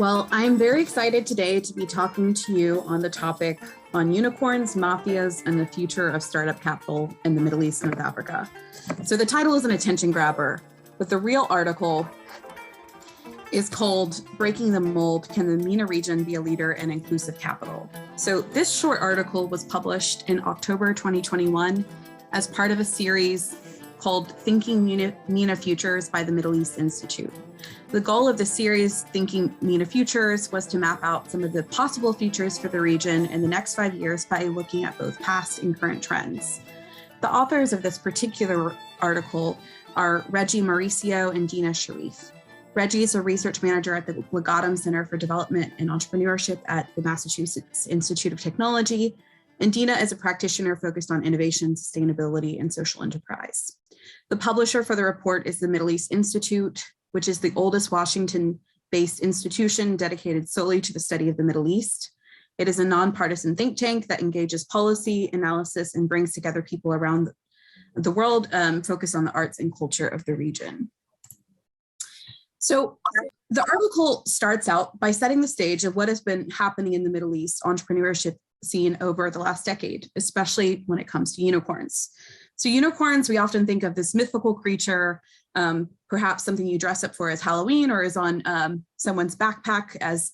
Well, I'm very excited today to be talking to you on the topic on unicorns, mafias, and the future of startup capital in the Middle East and North Africa. So the title is an attention grabber, but the real article is called Breaking the Mold, Can the MENA Region Be a Leader in Inclusive Capital? So this short article was published in October 2021 as part of a series called Thinking MENA Futures by the Middle East Institute. The goal of the series, Thinking MENA Futures, was to map out some of the possible futures for the region in the next 5 years by looking at both past and current trends. The authors of this particular article are Reggie Mauricio and Dina Sharif. Reggie is a research manager at the Legatum Center for Development and Entrepreneurship at the Massachusetts Institute of Technology, and Dina is a practitioner focused on innovation, sustainability, and social enterprise. The publisher for the report is the Middle East Institute, which is the oldest Washington-based institution dedicated solely to the study of the Middle East. It is a nonpartisan think tank that engages policy analysis and brings together people around the world focused on the arts and culture of the region. So the article starts out by setting the stage of what has been happening in the Middle East entrepreneurship scene over the last decade, especially when it comes to unicorns. So unicorns, we often think of this mythical creature, perhaps something you dress up for as Halloween or is on someone's backpack as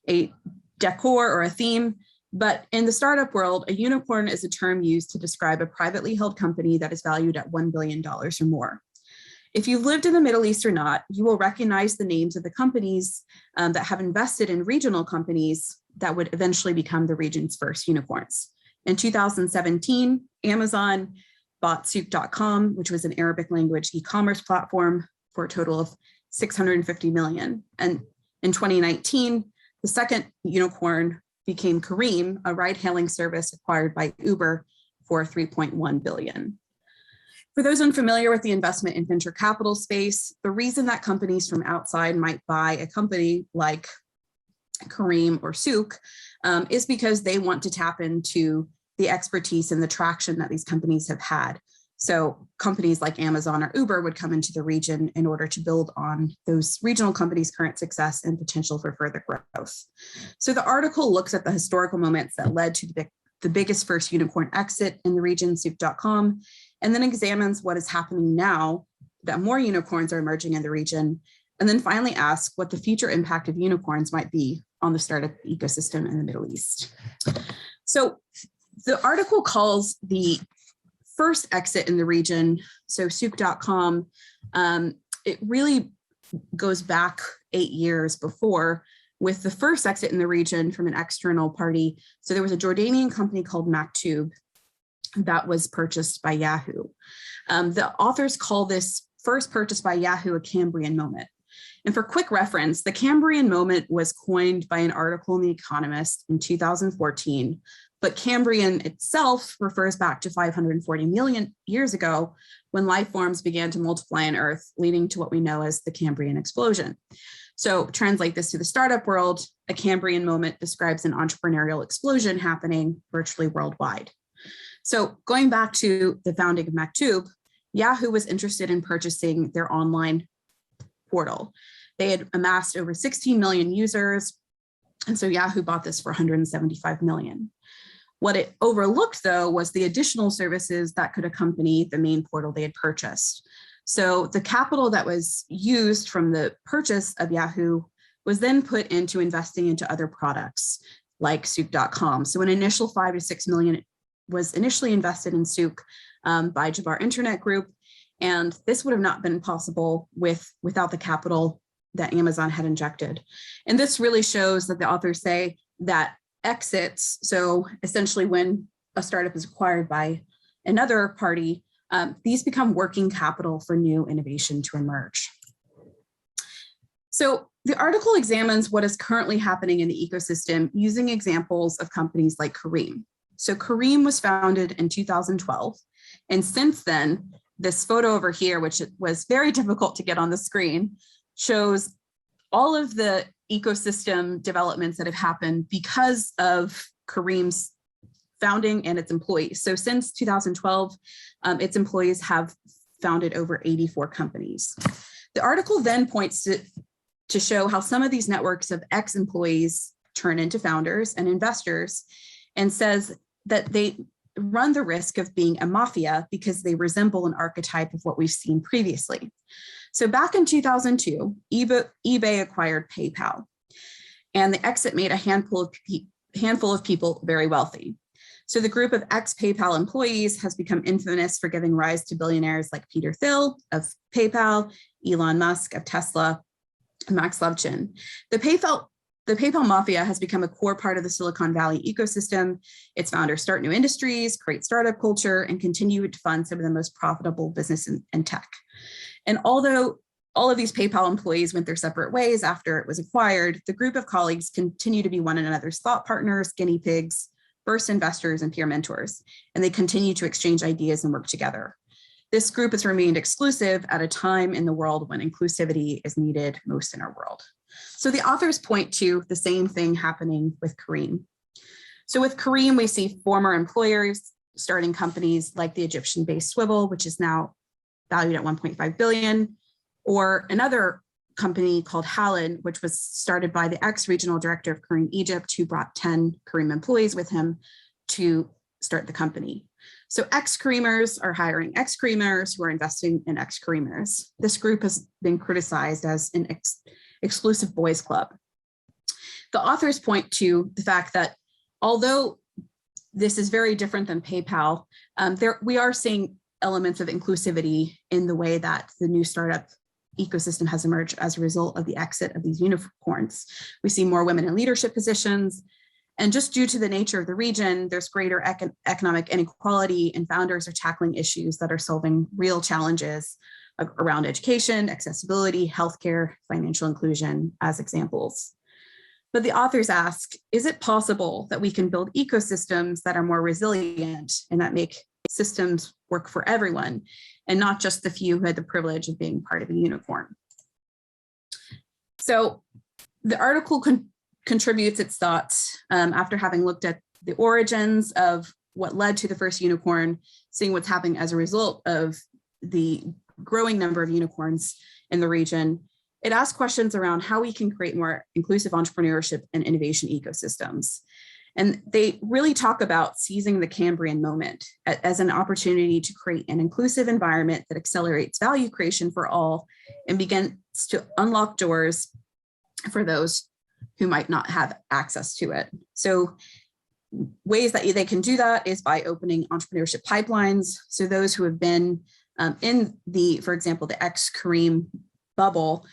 a decor or a theme. But in the startup world, a unicorn is a term used to describe a privately held company that is valued at $1 billion or more. If you've lived in the Middle East or not, you will recognize the names of the companies that have invested in regional companies that would eventually become the region's first unicorns. In 2017, Amazon bought Souk.com, which was an Arabic language e-commerce platform, for a total of $650 million. And in 2019, the second unicorn became Careem, a ride-hailing service acquired by Uber for $3.1 billion. For those unfamiliar with the investment and venture capital space, the reason that companies from outside might buy a company like Careem or Souk is because they want to tap into the expertise and the traction that these companies have had. So companies like Amazon or Uber would come into the region in order to build on those regional companies' current success and potential for further growth. So the article looks at the historical moments that led to the biggest first unicorn exit in the region, Souk.com, and then examines what is happening now that more unicorns are emerging in the region, and then finally ask what the future impact of unicorns might be on the startup ecosystem in the Middle East. So the article calls the first exit in the region, so Souk.com, it really goes back 8 years before with the first exit in the region from an external party. So there was a Jordanian company called Maktub that was purchased by Yahoo. The authors call this first purchase by Yahoo a Cambrian moment. And for quick reference, the Cambrian moment was coined by an article in The Economist in 2014, but Cambrian itself refers back to 540 million years ago when life forms began to multiply on Earth, leading to what we know as the Cambrian explosion. So translate this to the startup world, a Cambrian moment describes an entrepreneurial explosion happening virtually worldwide. So going back to the founding of Maktub, Yahoo was interested in purchasing their online portal. They had amassed over 16 million users, and so Yahoo bought this for 175 million. What it overlooked, though, was the additional services that could accompany the main portal they had purchased. So the capital that was used from the purchase of Yahoo was then put into investing into other products like Souk.com. So an initial 5 to 6 million was initially invested in Souk by Jabbar Internet Group. And this would have not been possible without the capital that Amazon had injected. And this really shows that the authors say that exits, so essentially when a startup is acquired by another party, these become working capital for new innovation to emerge. So the article examines what is currently happening in the ecosystem using examples of companies like Careem. So Careem was founded in 2012. And since then, this photo over here, which was very difficult to get on the screen, shows all of the ecosystem developments that have happened because of Careem's founding and its employees. So since 2012, its employees have founded over 84 companies. The article then points to to show how some of these networks of ex-employees turn into founders and investors, and says that they run the risk of being a mafia because they resemble an archetype of what we've seen previously. So back in 2002, eBay acquired PayPal, and the exit made a handful of people very wealthy. So the group of ex-PayPal employees has become infamous for giving rise to billionaires like Peter Thiel of PayPal, Elon Musk of Tesla, and Max Levchin. The PayPal mafia has become a core part of the Silicon Valley ecosystem. Its founders start new industries, create startup culture, and continue to fund some of the most profitable business in tech. And although all of these PayPal employees went their separate ways after it was acquired, the group of colleagues continue to be one another's thought partners, guinea pigs, first investors, and peer mentors, and they continue to exchange ideas and work together. This group has remained exclusive at a time in the world when inclusivity is needed most in our world. So the authors point to the same thing happening with Careem. So with Careem, we see former employers starting companies like the Egyptian-based Swivel, which is now valued at 1.5 billion, or another company called Hallen, which was started by the ex-regional director of Careem Egypt, who brought 10 Careem employees with him to start the company. So ex-Careemers are hiring ex-Careemers who are investing in ex-Careemers. This group has been criticized as an exclusive boys club. The authors point to the fact that although this is very different than PayPal, we are seeing elements of inclusivity in the way that the new startup ecosystem has emerged as a result of the exit of these unicorns. We see more women in leadership positions, and just due to the nature of the region, there's greater economic inequality, and founders are tackling issues that are solving real challenges around education, accessibility, healthcare, financial inclusion as examples. But the authors ask, is it possible that we can build ecosystems that are more resilient and that make systems work for everyone, and not just the few who had the privilege of being part of a unicorn? So the article contributes its thoughts after having looked at the origins of what led to the first unicorn, seeing what's happening as a result of the growing number of unicorns in the region. It asks questions around how we can create more inclusive entrepreneurship and innovation ecosystems. And they really talk about seizing the Cambrian moment as an opportunity to create an inclusive environment that accelerates value creation for all and begins to unlock doors for those who might not have access to it. So ways that they can do that is by opening entrepreneurship pipelines. So those who have been in the, for example, the ex-Careem bubble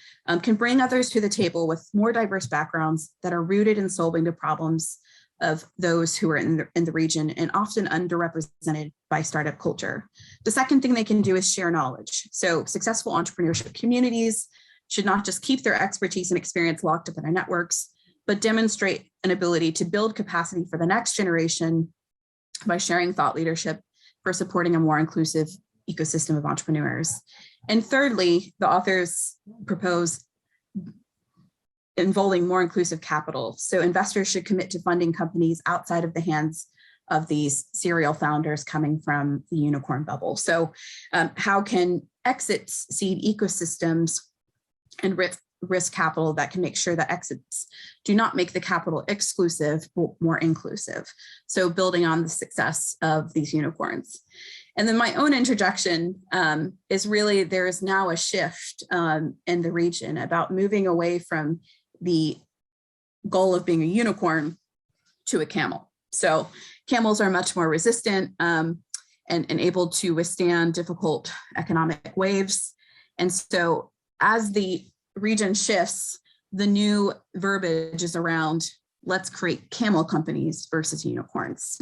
can bring others to the table with more diverse backgrounds that are rooted in solving the problems of those who are in the region and often underrepresented by startup culture. The second thing they can do is share knowledge. So successful entrepreneurship communities should not just keep their expertise and experience locked up in their networks, but demonstrate an ability to build capacity for the next generation by sharing thought leadership for supporting a more inclusive ecosystem of entrepreneurs. And thirdly, the authors propose involving more inclusive capital. So investors should commit to funding companies outside of the hands of these serial founders coming from the unicorn bubble. So how can exits seed ecosystems and risk capital that can make sure that exits do not make the capital exclusive, but more inclusive? So building on the success of these unicorns. And then my own interjection is really there is now a shift in the region about moving away from the goal of being a unicorn to a camel. So camels are much more resistant and able to withstand difficult economic waves. And so as the region shifts, the new verbiage is around let's create camel companies versus unicorns,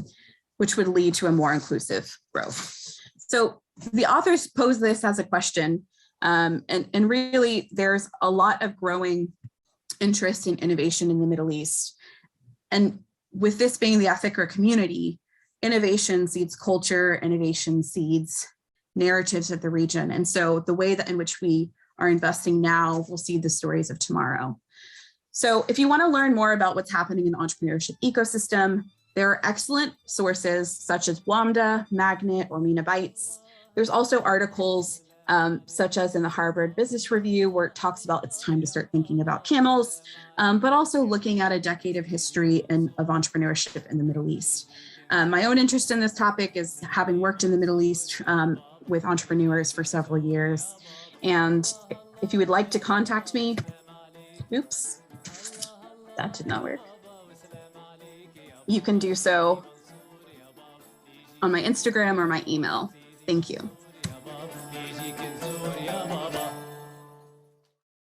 which would lead to a more inclusive growth. So the authors pose this as a question, and really there's a lot of growing interest in innovation in the Middle East. And with this being the afikra community, innovation seeds culture, innovation seeds narratives of the region. And so the way that in which we are investing now will seed the stories of tomorrow. So if you want to learn more about what's happening in the entrepreneurship ecosystem, there are excellent sources such as WAMDA, Magnet, or MENA Bytes. There's also articles such as in the Harvard Business Review, where it talks about it's time to start thinking about camels, but also looking at a decade of history of entrepreneurship in the Middle East. My own interest in this topic is having worked in the Middle East with entrepreneurs for several years. And if you would like to contact me, oops, that did not work. You can do so on my Instagram or my email. Thank you.